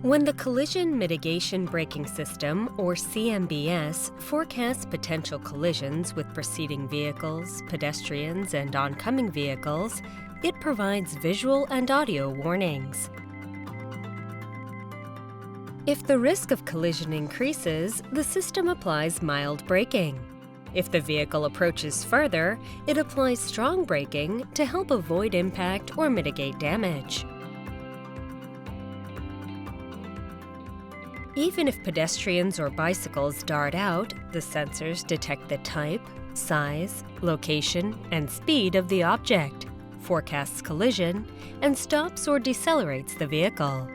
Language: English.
When the Collision Mitigation Braking System, or CMBS, forecasts potential collisions with preceding vehicles, pedestrians, and oncoming vehicles, it provides visual and audio warnings. If the risk of collision increases, the system applies mild braking. If the vehicle approaches further, it applies strong braking to help avoid impact or mitigate damage. Even if pedestrians or bicycles dart out, the sensors detect the type, size, location, and speed of the object, forecasts collision, and stops or decelerates the vehicle.